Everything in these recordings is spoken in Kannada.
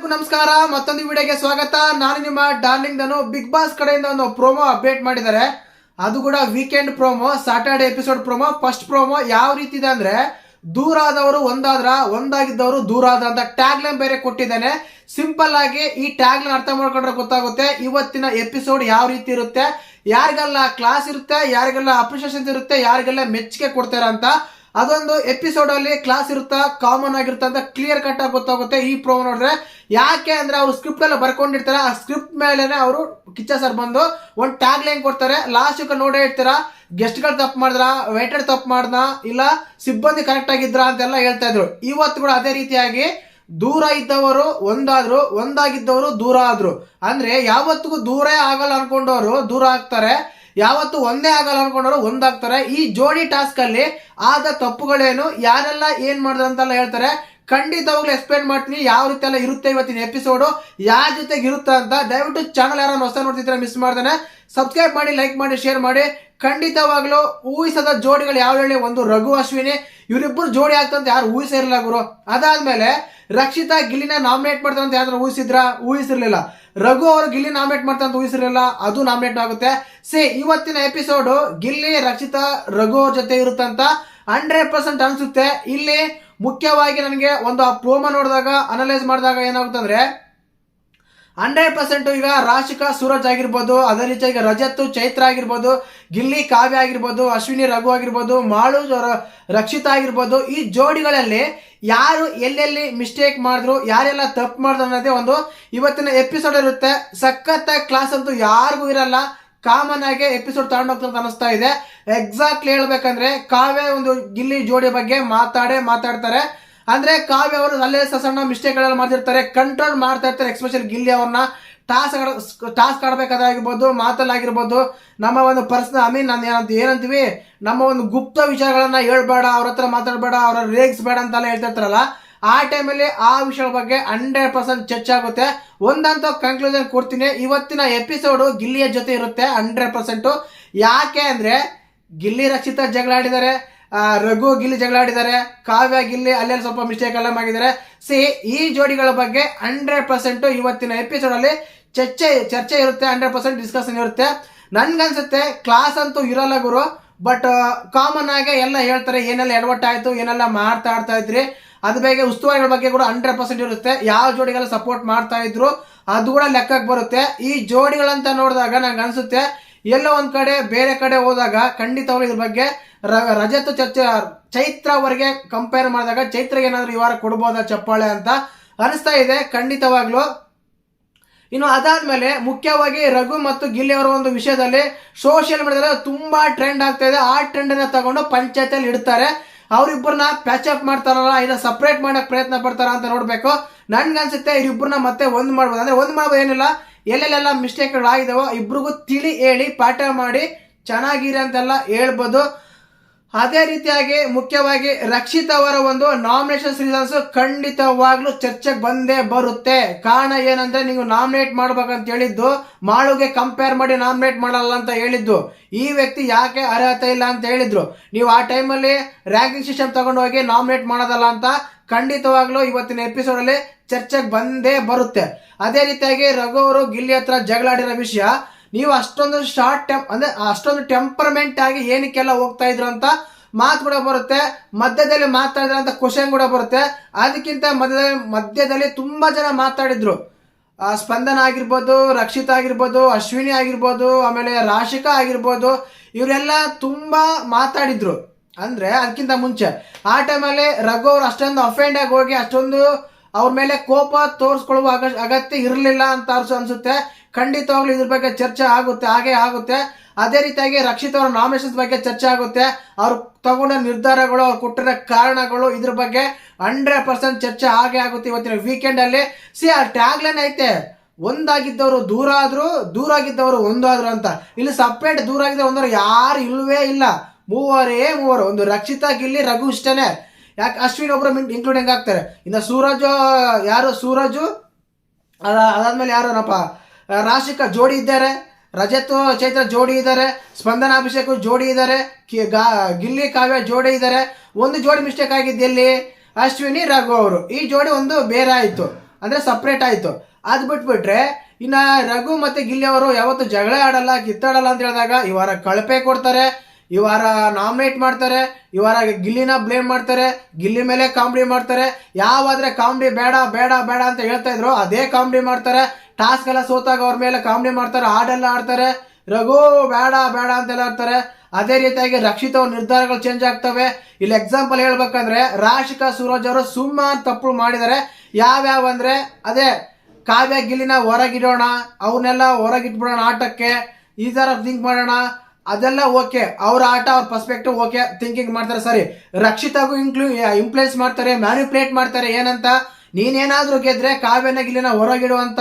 ಎಲ್ಲರಿಗೂ ನಮಸ್ಕಾರ. ಮತ್ತೊಂದು ವಿಡಿಯೋಗೆ ಸ್ವಾಗತ. ನಾನು ನಿಮ್ಮ ಡಾರ್ಲಿಂಗ್ ಧನು. ಬಿಗ್ ಬಾಸ್ ಕಡೆಯಿಂದ ಒಂದು ಪ್ರೋಮೋ ಅಪ್ಡೇಟ್ ಮಾಡಿದ್ದಾರೆ. ಅದು ಕೂಡ weekend promo, Saturday episode promo. First promo ಯಾವ ರೀತಿ ಇದೆ ಅಂದ್ರೆ, ದೂರ ಆದವರು ಒಂದಾದ್ರ, ಒಂದಾಗಿದ್ದವರು ದೂರ ಆದ್ರ ಅಂತ ಟ್ಯಾಗ್ ಲೈನ್ ಬೇರೆ ಕೊಟ್ಟಿದ್ದಾನೆ. ಸಿಂಪಲ್ ಆಗಿ ಈ ಟ್ಯಾಗ್ ಲೈನ್ ಅರ್ಥ ಮಾಡ್ಕೊಂಡ್ರೆ ಗೊತ್ತಾಗುತ್ತೆ ಇವತ್ತಿನ ಎಪಿಸೋಡ್ ಯಾವ ರೀತಿ ಇರುತ್ತೆ, ಯಾರಿಗೆಲ್ಲ ಕ್ಲಾಸ್ ಇರುತ್ತೆ, ಯಾರಿಗೆಲ್ಲ ಅಪ್ರಿಸಿಯೇಷನ್ ಇರುತ್ತೆ, ಯಾರಿಗೆಲ್ಲ ಮೆಚ್ಚುಗೆ ಕೊಡ್ತಾರ ಅಂತ. ಅದೊಂದು ಎಪಿಸೋಡ್ ಅಲ್ಲಿ ಕ್ಲಾಸ್ ಇರುತ್ತಾ, ಕಾಮನ್ ಆಗಿರುತ್ತೆ ಅಂತ ಕ್ಲಿಯರ್ ಕಟ್ ಆಗಿ ಗೊತ್ತಾಗುತ್ತೆ ಈ ಪ್ರೋಮೋ ನೋಡ್ರೆ. ಯಾಕೆ ಅಂದ್ರೆ ಅವರು ಸ್ಕ್ರಿಪ್ಟ್ ಎಲ್ಲ ಬರ್ಕೊಂಡಿರ್ತಾರೆ, ಆ ಸ್ಕ್ರಿಪ್ಟ್ ಮೇಲೆನೆ ಅವರು ಕಿಚ್ಚ ಸರ್ ಬಂದು ಒಂದು ಟ್ಯಾಗ್ ಲೈನ್ ಕೊಡ್ತಾರೆ. ಲಾಸ್ಟ್ ನೋಡೇ ಇರ್ತೀರಾ, ಗೆಸ್ಟ್ ಗಳು ತಪ್ಪು ಮಾಡಿದ್ರ, ವೇಟರ್ ತಪ್ಪು ಮಾಡ್ದ, ಇಲ್ಲ ಸಿಬ್ಬಂದಿ ಕರೆಕ್ಟ್ ಆಗಿದ್ರ ಅಂತೆಲ್ಲ ಹೇಳ್ತಾ ಇದ್ರು. ಇವತ್ತು ಕೂಡ ಅದೇ ರೀತಿಯಾಗಿ ದೂರ ಇದ್ದವರು ಒಂದಾದ್ರು, ಒಂದಾಗಿದ್ದವರು ದೂರ ಆದ್ರು. ಅಂದ್ರೆ ಯಾವತ್ತಿಗೂ ದೂರ ಆಗಲ್ಲ ಅನ್ಕೊಂಡವರು ದೂರ ಆಗ್ತಾರೆ, ಯಾವತ್ತು ಒಂದೇ ಆಗಲ್ಲ ಅನ್ಕೊಂಡವರು ಒಂದಾಗ್ತಾರೆ. ಈ ಜೋಡಿ ಟಾಸ್ಕ್ ಅಲ್ಲಿ ಆದ ತಪ್ಪುಗಳೇನು, ಯಾರೆಲ್ಲ ಏನ್ ಮಾಡಿದ್ರು ಅಂತೆಲ್ಲ ಹೇಳ್ತಾರೆ. ಖಂಡಿತವಾಗ್ಲೂ ಎಕ್ಸ್ಪ್ಲೇನ್ ಮಾಡ್ತೀನಿ ಯಾವ ರೀತಿ ಎಲ್ಲ ಇರುತ್ತೆ ಇವತ್ತಿನ ಎಪಿಸೋಡು, ಯಾರ ಜೊತೆಗೆ ಇರುತ್ತೆ ಅಂತ. ದಯವಿಟ್ಟು ಚಾನಲ್ ಯಾರು ಹೊಸ ನೋಡ್ತಿದ್ರೆ ಮಿಸ್ ಮಾಡ್ದೇನೆ ಸಬ್ಸ್ಕ್ರೈಬ್ ಮಾಡಿ, ಲೈಕ್ ಮಾಡಿ, ಶೇರ್ ಮಾಡಿ. ಖಂಡಿತವಾಗ್ಲೂ ಊಹಿಸದ ಜೋಡಿಗಳು ಯಾವ ಹೇಳಿ, ಒಂದು ರಘು ಅಶ್ವಿನಿ, ಇವರಿಬ್ಬರು ಜೋಡಿ ಆಗ್ತಂತ ಯಾರು ಊಹಿಸಿರಲಿಲ್ಲ ಗುರು. ಅದಾದ್ಮೇಲೆ ರಕ್ಷಿತಾ ಗಿಲ್ಲಿನ ನಾಮಿನೇಟ್ ಮಾಡ್ತಾರೆ ಅಂತ ಯಾರು ಊಹಿಸಿರ್ಲಿಲ್ಲ. ರಘು ಅವರು ಗಿಲ್ಲಿ ನಾಮಿನೇಟ್ ಮಾಡ್ತಾರೆ ಅಂತ ಊಹಿಸಿರಲಿಲ್ಲ, ಅದು ನಾಮಿನೇಟ್ ಆಗುತ್ತೆ. ಇವತ್ತಿನ ಎಪಿಸೋಡ್ ಗಿಲ್ಲಿ, ರಕ್ಷಿತಾ, ರಘು ಅವ್ರ ಜೊತೆ ಇರುತ್ತಂತ 100% ಅನ್ಸುತ್ತೆ. ಇಲ್ಲಿ ಮುಖ್ಯವಾಗಿ ನನಗೆ ಒಂದು ಆ ಪ್ರೋಮೋ ನೋಡಿದಾಗ, ಅನಲೈಸ್ ಮಾಡಿದಾಗ ಏನಾಗುತ್ತೆ ಅಂದ್ರೆ 100% ಈಗ ರಾಶಿಕಾ ಸೂರಜ್ ಆಗಿರ್ಬೋದು, ಅದೇ ರೀತಿಯಾಗಿ ರಜತ್ ಚೈತ್ರ ಆಗಿರ್ಬೋದು, ಗಿಲ್ಲಿ ಕಾವ್ಯ ಆಗಿರ್ಬೋದು, ಅಶ್ವಿನಿ ರಘು ಆಗಿರ್ಬೋದು, ಮಾಳು ರಕ್ಷಿತಾ ಆಗಿರ್ಬೋದು, ಈ ಜೋಡಿಗಳಲ್ಲಿ ಯಾರು ಎಲ್ಲೆಲ್ಲಿ ಮಿಸ್ಟೇಕ್ ಮಾಡಿದ್ರು, ಯಾರೆಲ್ಲ ತಪ್ಪು ಮಾಡಿದ್ರು ಅನ್ನೋದೇ ಒಂದು ಇವತ್ತಿನ ಎಪಿಸೋಡ್ ಇರುತ್ತೆ. ಸಖತ್ ಕ್ಲಾಸ್ ಅಂತೂ ಯಾರಿಗೂ ಇರಲ್ಲ, ಕಾಮನ್ ಆಗಿ ಎಪಿಸೋಡ್ ತಗೊಂಡೋಗ್ತಂತ ಅನಿಸ್ತಾ ಇದೆ. ಎಕ್ಸಾಕ್ಟ್ಲಿ ಹೇಳ್ಬೇಕಂದ್ರೆ ಕಾವ್ಯ ಒಂದು ಗಿಲ್ಲಿ ಜೋಡಿ ಬಗ್ಗೆ ಮಾತಾಡ್ತಾರೆ. ಅಂದ್ರೆ ಕಾವ್ಯ ಅವರು ಅಲ್ಲೇ ಸಣ್ಣ ಮಿಸ್ಟೇಕ್ ಗಳೆಲ್ಲ ಮಾಡ್ತಿರ್ತಾರೆ, ಕಂಟ್ರೋಲ್ ಮಾಡ್ತಾ ಇರ್ತಾರೆ. ಎಸ್ಪೆಷಲಿ ಗಿಲ್ಲಿ ಅವ್ರನ್ನ ಟಾಸ್ಕ್ ಆಡ್ಬೇಕಾಗಿರ್ಬೋದು, ಮಾತಲ್ಲಾಗಿರ್ಬೋದು, ನಮ್ಮ ಒಂದು ಪರ್ಸನಲ್ ನಾನು ಏನಂತೀವಿ, ನಮ್ಮ ಒಂದು ಗುಪ್ತ ವಿಚಾರಗಳನ್ನ ಹೇಳ್ಬೇಡ, ಅವ್ರ ಹತ್ರ ಮಾತಾಡಬೇಡ, ಅವ್ರ ರೇಗಿಸ್ಬೇಡ ಅಂತೆಲ್ಲ ಹೇಳ್ತಿರ್ತಾರಲ್ಲ, ಆ ಟೈಮಲ್ಲಿ ಆ ವಿಷಯಗಳ ಬಗ್ಗೆ 100% ಚರ್ಚೆ ಆಗುತ್ತೆ. ಒಂದಂತ ಕನ್ಕ್ಲೂಷನ್ ಕೊಡ್ತೀನಿ, ಇವತ್ತಿನ ಎಪಿಸೋಡ್ ಗಿಲ್ಲಿಯ ಜೊತೆ ಇರುತ್ತೆ 100%. ಯಾಕೆ ಅಂದ್ರೆ ಗಿಲ್ಲಿ ರಕ್ಷಿತಾ ಜಗಳ ಆಡಿದ್ದಾರೆ, ರಘು ಗಿಲ್ಲಿ ಜಗಳ ಆಡಿದ್ದಾರೆ, ಕಾವ್ಯ ಗಿಲ್ಲಿ ಅಲ್ಲೆಲ್ಲ ಸ್ವಲ್ಪ ಮಿಸ್ಟೇಕ್ ಎಲ್ಲ ಮಾಡಿದ್ದಾರೆ. ಈ ಜೋಡಿಗಳ ಬಗ್ಗೆ 100% ಇವತ್ತಿನ ಎಪಿಸೋಡ್ ಅಲ್ಲಿ ಚರ್ಚೆ ಇರುತ್ತೆ, 100% ಡಿಸ್ಕಷನ್ ಇರುತ್ತೆ. ನನ್ಗನ್ಸುತ್ತೆ ಕ್ಲಾಸ್ ಅಂತೂ ಇರಲ್ಲ ಗುರು, ಬಟ್ ಕಾಮನ್ ಆಗಿ ಎಲ್ಲ ಹೇಳ್ತಾರೆ, ಏನೆಲ್ಲ ಎಡವಟ್ಟ ಆಯ್ತು, ಏನೆಲ್ಲ ಆಡ್ತಾ ಇದ್ರಿ, ಅದ್ರ ಬಗ್ಗೆ ಉಸ್ತುವಾರಿಗಳ ಬಗ್ಗೆ ಕೂಡ 100% ಇರುತ್ತೆ. ಯಾವ ಜೋಡಿಗೆಲ್ಲ ಸಪೋರ್ಟ್ ಮಾಡ್ತಾ ಇದ್ರು ಅದು ಕೂಡ ಲೆಕ್ಕಕ್ಕೆ ಬರುತ್ತೆ. ಈ ಜೋಡಿಗಳಂತ ನೋಡಿದಾಗ ನಂಗೆ ಅನ್ಸುತ್ತೆ ಎಲ್ಲೋ ಒಂದ್ ಕಡೆ ಬೇರೆ ಕಡೆ ಹೋದಾಗ ಖಂಡಿತವಾಗ್ಲೂ ಇದ್ರ ಬಗ್ಗೆ ರಜತ್ ಚೈತ್ರ ಅವರಿಗೆ ಕಂಪೇರ್ ಮಾಡಿದಾಗ ಚೈತ್ರಿಗೆ ಏನಾದ್ರು ಈ ವಾರ ಕೊಡ್ಬೋದಾ ಚಪ್ಪಾಳೆ ಅಂತ ಅನಿಸ್ತಾ ಇದೆ ಖಂಡಿತವಾಗ್ಲು. ಇನ್ನು ಅದಾದ್ಮೇಲೆ ಮುಖ್ಯವಾಗಿ ರಘು ಮತ್ತು ಗಿಲ್ಲಿ ಅವರ ಒಂದು ವಿಷಯದಲ್ಲಿ ಸೋಷಿಯಲ್ ಮೀಡಿಯಾದಲ್ಲಿ ತುಂಬಾ ಟ್ರೆಂಡ್ ಆಗ್ತಾ ಇದೆ. ಆ ಟ್ರೆಂಡ್ ಅನ್ನ ತಗೊಂಡು ಪಂಚಾಯತಿಯಲ್ಲಿ ಇಡ್ತಾರೆ. ಅವ್ರಿಬ್ಬರನ್ನ ಪ್ಯಾಚ್ ಅಪ್ ಮಾಡ್ತಾರಲ್ಲ, ಇಲ್ಲ ಸಪರೇಟ್ ಮಾಡಕ್ ಪ್ರಯತ್ನ ಪಡ್ತಾರ ಅಂತ ನೋಡ್ಬೇಕು. ನನ್ಗನ್ಸುತ್ತೆ ಇವ್ರಿಬ್ಬರನ್ನ ಮತ್ತೆ ಒಂದ್ ಮಾಡ್ಬೋದು. ಅಂದ್ರೆ ಒಂದ್ ಮಾಡ್ಬೋದು ಏನಿಲ್ಲ, ಎಲ್ಲೆಲ್ಲೆಲ್ಲ ಮಿಸ್ಟೇಕ್ಗಳಾಗಿದಾವೋ ಇಬ್ರಿಗೂ ತಿಳಿ ಹೇಳಿ ಪಾಠ ಮಾಡಿ ಚೆನ್ನಾಗಿರಿ ಅಂತೆಲ್ಲ ಹೇಳ್ಬೋದು. ಅದೇ ರೀತಿಯಾಗಿ ಮುಖ್ಯವಾಗಿ ರಕ್ಷಿತ್ ಅವರ ಒಂದು ನಾಮಿನೇಷನ್ ರೀಸನ್ಸ್ ಖಂಡಿತವಾಗ್ಲೂ ಚರ್ಚೆಗೆ ಬಂದೇ ಬರುತ್ತೆ. ಕಾರಣ ಏನಂದ್ರೆ, ನೀವು ನಾಮಿನೇಟ್ ಮಾಡ್ಬೇಕಂತ ಹೇಳಿದ್ದು ಮಾಳುಗೆ ಕಂಪೇರ್ ಮಾಡಿ ನಾಮಿನೇಟ್ ಮಾಡಲ್ಲ ಅಂತ ಹೇಳಿದ್ದು, ಈ ವ್ಯಕ್ತಿ ಯಾಕೆ ಅರ್ಹತೆ ಇಲ್ಲ ಅಂತ ಹೇಳಿದ್ರು. ನೀವು ಆ ಟೈಮಲ್ಲಿ ರ್ಯಾಂಕಿಂಗ್ ಸಿಸ್ಟಮ್ ತಗೊಂಡು ಹೋಗಿ ನಾಮಿನೇಟ್ ಮಾಡೋದಲ್ಲ ಅಂತ ಖಂಡಿತವಾಗ್ಲೂ ಇವತ್ತಿನ ಎಪಿಸೋಡ್ ಅಲ್ಲಿ ಚರ್ಚೆಗೆ ಬಂದೇ ಬರುತ್ತೆ. ಅದೇ ರೀತಿಯಾಗಿ ರಘು ಅವರು ಗಿಲ್ಲಿ ಹತ್ರ ಜಗಳಾಡಿರೋ ವಿಷಯ, ನೀವು ಅಷ್ಟೊಂದು ಅಂದ್ರೆ ಅಷ್ಟೊಂದು ಟೆಂಪರ್ಮೆಂಟ್ ಆಗಿ ಏನಕ್ಕೆಲ್ಲ ಹೋಗ್ತಾ ಇದ್ರು ಅಂತ ಮಾತು ಕೂಡ ಬರುತ್ತೆ. ಮಧ್ಯದಲ್ಲಿ ಮಾತಾಡಿದ್ರ ಅಂತ ಕ್ವಶನ್ ಕೂಡ ಬರುತ್ತೆ. ಅದಕ್ಕಿಂತ ಮಧ್ಯದಲ್ಲಿ ತುಂಬಾ ಜನ ಮಾತಾಡಿದ್ರು. ಸ್ಪಂದನ ಆಗಿರ್ಬೋದು, ರಕ್ಷಿತಾ ಆಗಿರ್ಬೋದು, ಅಶ್ವಿನಿ ಆಗಿರ್ಬೋದು, ಆಮೇಲೆ ರಾಶಿಕಾ ಆಗಿರ್ಬೋದು, ಇವರೆಲ್ಲ ತುಂಬಾ ಮಾತಾಡಿದ್ರು. ಅಂದ್ರೆ ಅದಕ್ಕಿಂತ ಮುಂಚೆ ಆ ಟೈಮಲ್ಲಿ ರಘು ಅವರು ಅಷ್ಟೊಂದು ಅಫೆಂಡ್ ಆಗಿ ಹೋಗಿ ಅಷ್ಟೊಂದು ಅವ್ರ ಮೇಲೆ ಕೋಪ ತೋರಿಸ್ಕೊಳ್ಳುವ ಅಗತ್ಯ ಇರಲಿಲ್ಲ ಅಂತ ಅನ್ಸುತ್ತೆ. ಖಂಡಿತವಾಗ್ಲೂ ಇದ್ರ ಬಗ್ಗೆ ಚರ್ಚೆ ಆಗುತ್ತೆ. ಅದೇ ರೀತಿಯಾಗಿ ರಕ್ಷಿತ್ ಅವರ ನಾಮಿನೇಷನ್ಸ್ ಬಗ್ಗೆ ಚರ್ಚೆ ಆಗುತ್ತೆ. ಅವ್ರು ತಗೊಂಡ ನಿರ್ಧಾರಗಳು, ಅವ್ರು ಕೊಟ್ಟಿರೋ ಕಾರಣಗಳು, ಇದ್ರ ಬಗ್ಗೆ 100% ಚರ್ಚೆ ಆಗುತ್ತೆ ಇವತ್ತಿನ ವೀಕೆಂಡ್ ಅಲ್ಲಿ. ಆ ಟ್ಯಾಗ್ ಲೈನ್ ಐತೆ, ಒಂದಾಗಿದ್ದವರು ದೂರ ಆದ್ರು, ದೂರ ಆಗಿದ್ದವರು ಒಂದಾದ್ರು ಅಂತ. ಇಲ್ಲಿ ಸಪ್ರೇಟ್ ದೂರ ಆಗಿದ್ದವರು ಒಂದವರು ಯಾರು ಇಲ್ವೇ ಇಲ್ಲ, ಮೂವರು. ಒಂದು ರಕ್ಷಿತಾ, ಗಿಲ್ಲಿ, ರಘು ಇಷ್ಟನೇ. ಯಾಕೆ ಅಶ್ವಿನ್ ಒಬ್ರು ಇನ್ಕ್ಲೂಡಿಂಗ್ ಆಗ್ತಾರೆ. ಇನ್ನು ಸೂರಜು ಅದಾದ್ಮೇಲೆ ಯಾರಪ್ಪ, ರಾಶಿಕಾ ಜೋಡಿ ಇದ್ದಾರೆ, ರಜತ್ ಚೈತ್ರ ಜೋಡಿ ಇದ್ದಾರೆ, ಸ್ಪಂದನ ಅಭಿಷೇಕ್ ಜೋಡಿ ಇದ್ದಾರೆ, ಗಿಲ್ಲಿ ಕಾವ್ಯ ಜೋಡಿ ಇದ್ದಾರೆ. ಒಂದು ಜೋಡಿ ಮಿಸ್ಟೇಕ್ ಆಗಿದ್ದು ಎಲ್ಲಿ, ಅಶ್ವಿನಿ ರಘು ಅವರು, ಈ ಜೋಡಿ ಒಂದು ಬೇರೆ ಆಯ್ತು. ಅಂದ್ರೆ ಸಪ್ರೇಟ್ ಆಯ್ತು. ಅದ್ ಬಿಟ್ಬಿಟ್ರೆ ಇನ್ನ ರಘು ಮತ್ತೆ ಗಿಲ್ಲಿ ಅವರು ಯಾವತ್ತು ಜಗಳ ಆಡಲ್ಲ, ಕಿತ್ತಾಡಲ್ಲ ಅಂತ ಹೇಳಿದಾಗ ಈ ವಾರ ಕಳಪೆ ಕೊಡ್ತಾರೆ, ಈ ವಾರ ನಾಮಿನೇಟ್ ಮಾಡ್ತಾರೆ, ಈ ವಾರ ಗಿಲ್ಲಿನ ಬ್ಲೇಮ್ ಮಾಡ್ತಾರೆ, ಗಿಲ್ಲಿ ಮೇಲೆ ಕಾಮಿಡಿ ಮಾಡ್ತಾರೆ. ಯಾವಾದ್ರೆ ಕಾಮಿಡಿ ಬೇಡ ಬೇಡ ಬೇಡ ಅಂತ ಹೇಳ್ತಾ ಇದ್ರು ಅದೇ ಕಾಮಿಡಿ ಮಾಡ್ತಾರೆ. ಟಾಸ್ಕ್ ಎಲ್ಲ ಸೋತಾಗ ಅವ್ರ ಮೇಲೆ ಕಾಮಿಡಿ ಮಾಡ್ತಾರೆ, ಹಾಡೆಲ್ಲ ಆಡ್ತಾರೆ, ರಘು ಬೇಡ ಬೇಡ ಅಂತೆಲ್ಲ ಆಡ್ತಾರೆ. ಅದೇ ರೀತಿಯಾಗಿ ರಕ್ಷಿತ್ ಅವ್ರ ನಿರ್ಧಾರಗಳು ಚೇಂಜ್ ಆಗ್ತವೆ. ಇಲ್ಲಿ ಎಕ್ಸಾಂಪಲ್ ಹೇಳ್ಬೇಕಂದ್ರೆ ರಾಶಿಕಾ ಸೂರಜ್ ಅವರು ಸುಮಾರು ತಪ್ಪು ಮಾಡಿದ್ದಾರೆ. ಯಾವ್ಯಾವ ಅಂದ್ರೆ ಅದೇ ಕಾವ್ಯ ಗಿಲ್ಲಿನ ಹೊರಗಿಡೋಣ, ಅವನ್ನೆಲ್ಲ ಹೊರಗಿಟ್ಬಿಡೋಣ ಆಟಕ್ಕೆ, ಈ ತರ ಥಿಂಕ್ ಮಾಡೋಣ, ಅದೆಲ್ಲ ಓಕೆ, ಅವ್ರ ಆಟ ಅವ್ರ ಪರ್ಸ್ಪೆಕ್ಟಿವ್ ಓಕೆ ಥಿಂಕಿಂಗ್ ಮಾಡ್ತಾರೆ ಸರಿ. ರಕ್ಷಿತಾಗೂ ಇನ್ಫ್ಲೂಯೆನ್ಸ್ ಮಾಡ್ತಾರೆ, ಮ್ಯಾನಿಪುಲೇಟ್ ಮಾಡ್ತಾರೆ. ಏನಂತ, ನೀನೇನಾದ್ರೂ ಗೆದ್ರೆ ಕಾವ್ಯನ ಗಿಲ್ಲಿನ ಹೊರಗಿಡುವಂತ,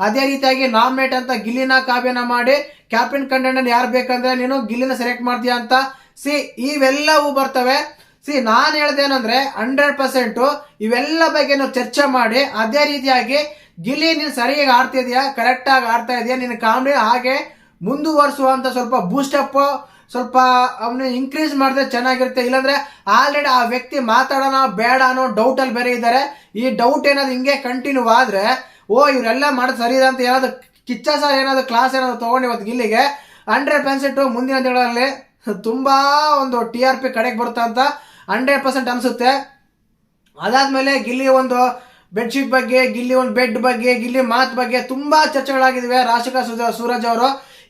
ಅದೇ ರೀತಿಯಾಗಿ ನಾಮಿನೇಟ್ ಅಂತ ಗಿಲ್ಲಿನ ಕಾವ್ಯನ ಮಾಡಿ ಕ್ಯಾಪ್ಟನ್ ಕಂಟೆಂಡರ್ ಯಾರು ಬೇಕಂದ್ರೆ ನೀನು ಗಿಲ್ಲಿನ ಸೆಲೆಕ್ಟ್ ಮಾಡ್ತೀಯ ಅಂತ. ಇವೆಲ್ಲವೂ ಬರ್ತವೆ. ನಾನು ಹೇಳ್ದೇನಂದ್ರೆ 100% ಇವೆಲ್ಲ ಬಗ್ಗೆ ನಾವು ಚರ್ಚೆ ಮಾಡಿ ಅದೇ ರೀತಿಯಾಗಿ ಗಿಲ್ಲಿ ನೀನು ಸರಿಯಾಗಿ ಆಡ್ತಿದ್ಯಾ, ಕರೆಕ್ಟ್ ಆಗಿ ಆಡ್ತಾ ಇದೆಯಾ, ನಿನ್ನ ಕಾಮಿಡಿ ಹಾಗೆ ಮುಂದುವರಿಸುವಂತ ಸ್ವಲ್ಪ ಬೂಸ್ಟಪ್, ಸ್ವಲ್ಪ ಅವನು ಇನ್ಕ್ರೀಸ್ ಮಾಡಿದ್ರೆ ಚೆನ್ನಾಗಿರುತ್ತೆ. ಇಲ್ಲಾಂದ್ರೆ ಆಲ್ರೆಡಿ ಆ ವ್ಯಕ್ತಿ ಮಾತಾಡೋಣ ಬೇಡ ಅನ್ನೋ ಡೌಟ್ ಅಲ್ಲಿ ಬೇರೆ ಇದ್ದಾರೆ. ಈ ಡೌಟ್ ಏನಾದ್ರು ಹಿಂಗೆ ಕಂಟಿನ್ಯೂ ಆದ್ರೆ ಇವರೆಲ್ಲ ಮಾಡೋದು ಸರಿ ಇದೆ ಅಂತ ಏನಾದ್ರು ಕಿಚ್ಚ ಸರ್ ಏನಾದ್ರು ಕ್ಲಾಸ್ ಏನಾದ್ರು ತಗೊಂಡು ಇವತ್ತು ಗಿಲ್ಲಿಗೆ 100% ಮುಂದಿನ ದಿನಗಳಲ್ಲಿ ತುಂಬಾ ಒಂದು TRP ಕಡೆಗೆ ಬರುತ್ತೆ ಅಂತ 100% ಅನ್ಸುತ್ತೆ. ಅದಾದ್ಮೇಲೆ ಗಿಲ್ಲಿ ಒಂದು ಬೆಡ್ಶೀಟ್ ಬಗ್ಗೆ, ಗಿಲ್ಲಿ ಒಂದು ಬೆಡ್ ಬಗ್ಗೆ, ಗಿಲ್ಲಿ ಮಾತ್ ಬಗ್ಗೆ ತುಂಬಾ ಚರ್ಚೆಗಳಾಗಿದ್ದಾವೆ. ರಾಶಿಕಾ ಸೂರಜ್ ಅವರು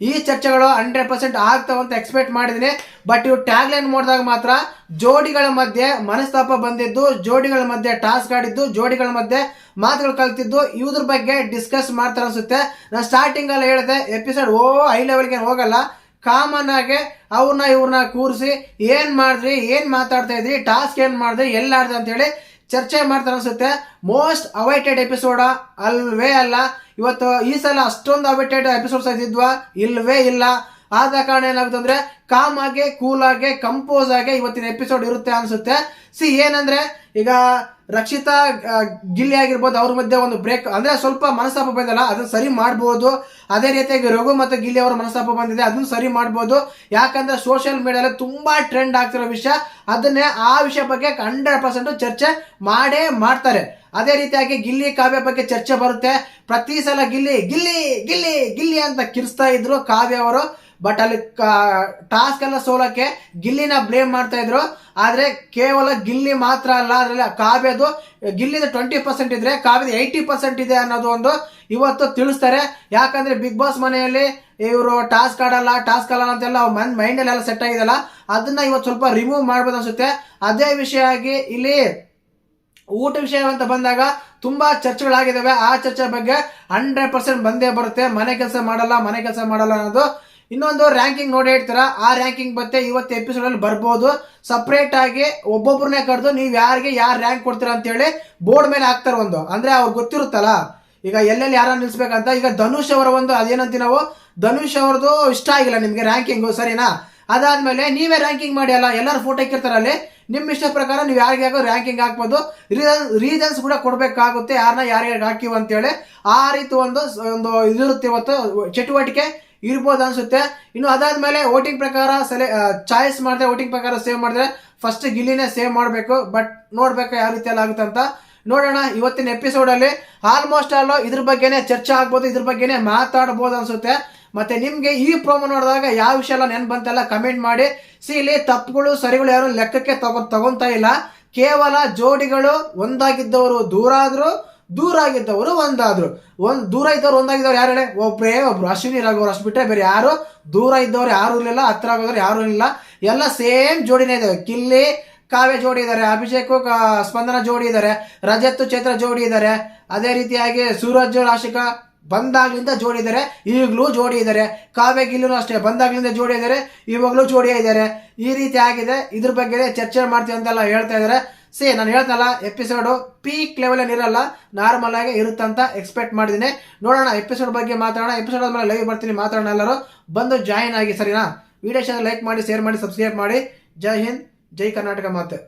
ಈ ಚರ್ಚೆಗಳು 100% ಆಗ್ತಾವಂತ ಎಕ್ಸ್ಪೆಕ್ಟ್ ಮಾಡಿದೀನಿ. ಬಟ್ ಇವು ಟ್ಯಾಗ್ ಲೈನ್ ನೋಡಿದಾಗ ಮಾತ್ರ ಜೋಡಿಗಳ ಮಧ್ಯೆ ಮನಸ್ತಾಪ ಬಂದಿದ್ದು, ಜೋಡಿಗಳ ಮಧ್ಯೆ ಟಾಸ್ಕ್ ಆಡಿದ್ದು, ಜೋಡಿಗಳ ಮಧ್ಯೆ ಮಾತುಗಳು ಕಲ್ತಿದ್ದು, ಇವ್ರ ಬಗ್ಗೆ ಡಿಸ್ಕಸ್ ಮಾಡ್ತಾರೆ ಅನ್ಸುತ್ತೆ. ನಾನು ಸ್ಟಾರ್ಟಿಂಗ್ ಅಲ್ಲಿ ಹೇಳಿದೆ ಎಪಿಸೋಡ್ ಹೈ ಲೆವೆಲ್ಗೆ ಹೋಗಲ್ಲ, ಕಾಮನ್ ಆಗಿ ಅವ್ರನ್ನ ಇವ್ರನ್ನ ಕೂರಿಸಿ ಏನ್ ಮಾಡಿದ್ರಿ, ಏನ್ ಮಾತಾಡ್ತಾ ಇದ್ರಿ, ಟಾಸ್ಕ್ ಏನ್ ಮಾಡಿದ್ರಿ, ಎಲ್ಲಾಡ್ದು ಅಂತ ಹೇಳಿ ಚರ್ಚೆ ಮಾಡ್ತಾರೆ ಅನ್ಸುತ್ತೆ. ಮೋಸ್ಟ್ ಅವೈಟೆಡ್ ಎಪಿಸೋಡ ಅಲ್ವೇ ಅಲ್ಲ. ಇವತ್ತು ಈ ಸಲ ಅಷ್ಟೊಂದು ಅವೈಟೆಡ್ ಎಪಿಸೋಡ್ಸ್ ಇದ್ವಾ, ಇಲ್ವೇ ಇಲ್ಲ. ಆದ ಕಾರಣ ಏನಾಗುತ್ತೆ ಅಂದ್ರೆ ಕಾಮ್ ಆಗಿ, ಕೂಲ್ ಆಗಿ, ಕಂಪೋಸ್ ಆಗಿ ಇವತ್ತಿನ ಎಪಿಸೋಡ್ ಇರುತ್ತೆ ಅನ್ಸುತ್ತೆ. ಏನಂದ್ರೆ ಈಗ ರಕ್ಷಿತಾ ಗಿಲ್ಲಿ ಆಗಿರ್ಬೋದು, ಅವ್ರ ಮಧ್ಯೆ ಒಂದು ಬ್ರೇಕ್ ಅಂದ್ರೆ ಸ್ವಲ್ಪ ಮನಸ್ತಾಪ ಬಂದಲ್ಲ, ಅದನ್ನ ಸರಿ ಮಾಡ್ಬೋದು. ಅದೇ ರೀತಿಯಾಗಿ ರಘು ಮತ್ತೆ ಗಿಲ್ಲಿ ಅವರ ಮನಸ್ತಾಪ ಬಂದಿದೆ, ಅದನ್ನ ಸರಿ ಮಾಡ್ಬೋದು. ಯಾಕಂದ್ರೆ ಸೋಷಿಯಲ್ ಮೀಡಿಯಾದಲ್ಲಿ ತುಂಬಾ ಟ್ರೆಂಡ್ ಆಗ್ತಿರೋ ವಿಷಯ, ಅದನ್ನೇ ಆ ವಿಷಯ ಬಗ್ಗೆ 100% ಚರ್ಚೆ ಮಾಡೇ ಮಾಡ್ತಾರೆ. ಅದೇ ರೀತಿಯಾಗಿ ಗಿಲ್ಲಿ ಕಾವ್ಯ ಬಗ್ಗೆ ಚರ್ಚೆ ಬರುತ್ತೆ. ಪ್ರತಿ ಸಲ ಗಿಲ್ಲಿ ಗಿಲ್ಲಿ ಗಿಲ್ಲಿ ಗಿಲ್ಲಿ ಅಂತ ಕಿರ್ಸ್ತಾ ಇದ್ರು ಕಾವ್ಯ ಅವರು. ಬಟ್ ಅಲ್ಲಿ ಟಾಸ್ಕ್ ಎಲ್ಲ ಸೋಲಕ್ಕೆ ಗಿಲ್ಲಿನ ಬ್ಲೇಮ್ ಮಾಡ್ತಾ ಇದ್ರು. ಆದ್ರೆ ಕೇವಲ ಗಿಲ್ಲಿ ಮಾತ್ರ ಅಲ್ಲ, ಅದ್ರಲ್ಲಿ ಕಾವ್ಯದು ಗಿಲ್ಲಿದ 20% ಇದ್ರೆ ಕಾವ್ಯದ 80% ಇದೆ ಅನ್ನೋದು ಒಂದು ಇವತ್ತು ತಿಳಿಸ್ತಾರೆ. ಯಾಕಂದ್ರೆ ಬಿಗ್ ಬಾಸ್ ಮನೆಯಲ್ಲಿ ಇವರು ಟಾಸ್ಕ್ ಆಡಲ್ಲ ಅಂತೆಲ್ಲ ಅವ್ರ ಮೈಂಡ್ ಎಲ್ಲ ಸೆಟ್ ಆಗಿದೆಲ್ಲ, ಅದನ್ನ ಇವತ್ತು ಸ್ವಲ್ಪ ರಿಮೂವ್ ಮಾಡ್ಬೋದು ಅನ್ಸುತ್ತೆ. ಅದೇ ವಿಷಯ ಆಗಿ ಇಲ್ಲಿ ಊಟ ವಿಷಯ ಅಂತ ಬಂದಾಗ ತುಂಬಾ ಚರ್ಚೆಗಳಾಗಿದ್ದಾವೆ. ಆ ಚರ್ಚೆ ಬಗ್ಗೆ 100% ಬಂದೇ ಬರುತ್ತೆ. ಮನೆ ಕೆಲಸ ಮಾಡಲ್ಲ ಅನ್ನೋದು. ಇನ್ನೊಂದು ರ್ಯಾಂಕಿಂಗ್ ನೋಡಿ ಹೇಳ್ತೀರಾ, ಆ ರ್ಯಾಂಕಿಂಗ್ ಮತ್ತೆ ಇವತ್ತು ಎಪಿಸೋಡ್ ಅಲ್ಲಿ ಬರ್ಬೋದು. ಸಪ್ರೇಟ್ ಆಗಿ ಒಬ್ಬೊಬ್ಬರನ್ನೇ ಕರೆದು ನೀವು ಯಾರಿಗೆ ಯಾರು ರ್ಯಾಂಕ್ ಕೊಡ್ತೀರಾ ಅಂತ ಹೇಳಿ ಬೋರ್ಡ್ ಮೇಲೆ ಹಾಕ್ತಾರೆ. ಒಂದು ಅಂದ್ರೆ ಅವ್ರಿಗೆ ಗೊತ್ತಿರುತ್ತಲ್ಲ ಈಗ ಎಲ್ಲೆಲ್ಲಿ ಯಾರ ನಿಲ್ಸ್ಬೇಕಂತ. ಈಗ ಧನುಷ್ ಅವರ ಒಂದು ಅದೇನಂತೀವಿ ನಾವು, ಧನುಷ್ ಅವ್ರದ್ದು ಇಷ್ಟ ಆಗಿಲ್ಲ ನಿಮ್ಗೆ ರ್ಯಾಂಕಿಂಗ್, ಸರಿನಾ? ಅದಾದ್ಮೇಲೆ ನೀವೇ ರ್ಯಾಂಕಿಂಗ್ ಮಾಡಿ ಅಲ್ಲ, ಎಲ್ಲರೂ ಫೋಟೋ ಹಾಕಿರ್ತಾರಲ್ಲಿ, ನಿಮ್ಮ ಇಷ್ಟ ಪ್ರಕಾರ ನೀವು ಯಾರಿಗೆ ರ್ಯಾಂಕಿಂಗ್ ಹಾಕ್ಬೋದು. ರೀಸನ್ಸ್ ಕೂಡ ಕೊಡ್ಬೇಕಾಗುತ್ತೆ, ಯಾರನ್ನ ಯಾರ್ಯಾರು ಹಾಕಿವ್ ಅಂತೇಳಿ. ಆ ರೀತಿ ಒಂದು ಇದಿರುತ್ತೆ ಇವತ್ತು, ಚಟುವಟಿಕೆ ಇರ್ಬೋದು ಅನ್ಸುತ್ತೆ. ಇನ್ನು ಅದಾದ್ಮೇಲೆ ವೋಟಿಂಗ್ ಪ್ರಕಾರ ಚಾಯ್ಸ್ ಮಾಡಿದ್ರೆ, ವೋಟಿಂಗ್ ಪ್ರಕಾರ ಸೇವ್ ಮಾಡಿದ್ರೆ ಫಸ್ಟ್ ಗಿಲ್ಲಿನೇ ಸೇವ್ ಮಾಡಬೇಕು. ಬಟ್ ನೋಡ್ಬೇಕು ಯಾವ ರೀತಿ ಎಲ್ಲ ಆಗುತ್ತೆ ಅಂತ ನೋಡೋಣ. ಇವತ್ತಿನ ಎಪಿಸೋಡ್ ಅಲ್ಲಿ ಆಲ್ಮೋಸ್ಟ್ ಆಲ್ ಇದ್ರ ಬಗ್ಗೆನೆ ಚರ್ಚೆ ಆಗ್ಬೋದು, ಇದ್ರ ಬಗ್ಗೆನೆ ಮಾತಾಡಬಹುದು ಅನ್ಸುತ್ತೆ. ಮತ್ತೆ ನಿಮ್ಗೆ ಈ ಪ್ರೋಮೋ ನೋಡಿದಾಗ ಯಾವ ವಿಷಯ ಎಲ್ಲ ನೆನ್ಪು ಬಂತೆಲ್ಲ ಕಮೆಂಟ್ ಮಾಡಿ. ಇಲ್ಲಿ ತಪ್ಪುಗಳು ಸರಿಗಳು ಯಾರು ಲೆಕ್ಕಕ್ಕೆ ತಗೊಂತಾ ಇಲ್ಲ. ಕೇವಲ ಜೋಡಿಗಳು ಒಂದಾಗಿದ್ದವರು ದೂರ ಆಗಿದ್ದವರು ಒಂದಾದ್ರು. ದೂರ ಇದ್ದವ್ರು ಒಂದಾಗಿದ್ದವ್ರು ಯಾರು ಹೇಳಿ? ಒಬ್ರು ಅಶ್ವಿನಿ ರಘು ಅಷ್ಟು ಬಿಟ್ಟರೆ ಬೇರೆ ಯಾರು ದೂರ ಇದ್ದವ್ರು ಯಾರು ಇರಲಿಲ್ಲ, ಹತ್ರ ಆಗೋದ್ರು ಯಾರು ಇರಲಿಲ್ಲ. ಎಲ್ಲ ಸೇಮ್ ಜೋಡಿನೇ ಇದಾವೆ. ಗಿಲ್ಲಿ ಕಾವ್ಯ ಜೋಡಿ ಇದ್ದಾರೆ, ಅಭಿಷೇಕ್ ಸ್ಪಂದನ ಜೋಡಿ ಇದ್ದಾರೆ, ರಜತ್ ಚೈತ್ರ ಜೋಡಿ ಇದ್ದಾರೆ. ಅದೇ ರೀತಿಯಾಗಿ ಸೂರಜ್ ರಾಶಿಕಾ ಬಂದಾಗ್ಲಿಂದ ಜೋಡಿ ಇದ್ದಾರೆ, ಈಗಲೂ ಜೋಡಿ ಇದ್ದಾರೆ. ಕಾವ್ಯ ಗಿಲ್ಲಿನೂ ಅಷ್ಟೇ ಬಂದಾಗ್ಲಿಂದ ಜೋಡಿ ಇದ್ದಾರೆ, ಇವಾಗಲೂ ಜೋಡಿ ಇದ್ದಾರೆ. ಈ ರೀತಿ ಆಗಿದೆ. ಇದ್ರ ಬಗ್ಗೆ ಚರ್ಚೆ ಮಾಡ್ತೀವಿ ಅಂತೆಲ್ಲ ಹೇಳ್ತಾ ಇದ್ದಾರೆ. ನಾನು ಹೇಳ್ತಲ್ಲ, ಎಪಿಸೋಡು ಪೀಕ್ ಲೆವೆಲ್ ಇರಲ್ಲ, ನಾರ್ಮಲ್ ಆಗಿ ಇರುತ್ತಂತ ಎಕ್ಸ್ಪೆಕ್ಟ್ ಮಾಡಿದ್ದೀನಿ. ನೋಡೋಣ, ಎಪಿಸೋಡ್ ಬಗ್ಗೆ ಮಾತಾಡೋಣ. ಎಪಿಸೋಡ್ ಆದ್ಮೇಲೆ ಲೈವ್ ಬರ್ತೀನಿ, ಮಾತಾಡೋಣ. ಎಲ್ಲರೂ ಬಂದು ಜಾಯಿನ್ ಆಗಿ, ಸರಿನಾ? ವಿಡಿಯೋ ಲೈಕ್ ಮಾಡಿ, ಶೇರ್ ಮಾಡಿ, ಸಬ್ಸ್ಕ್ರೈಬ್ ಮಾಡಿ. ಜೈ ಹಿಂದ್, ಜೈ ಕರ್ನಾಟಕ ಮಾತೆ.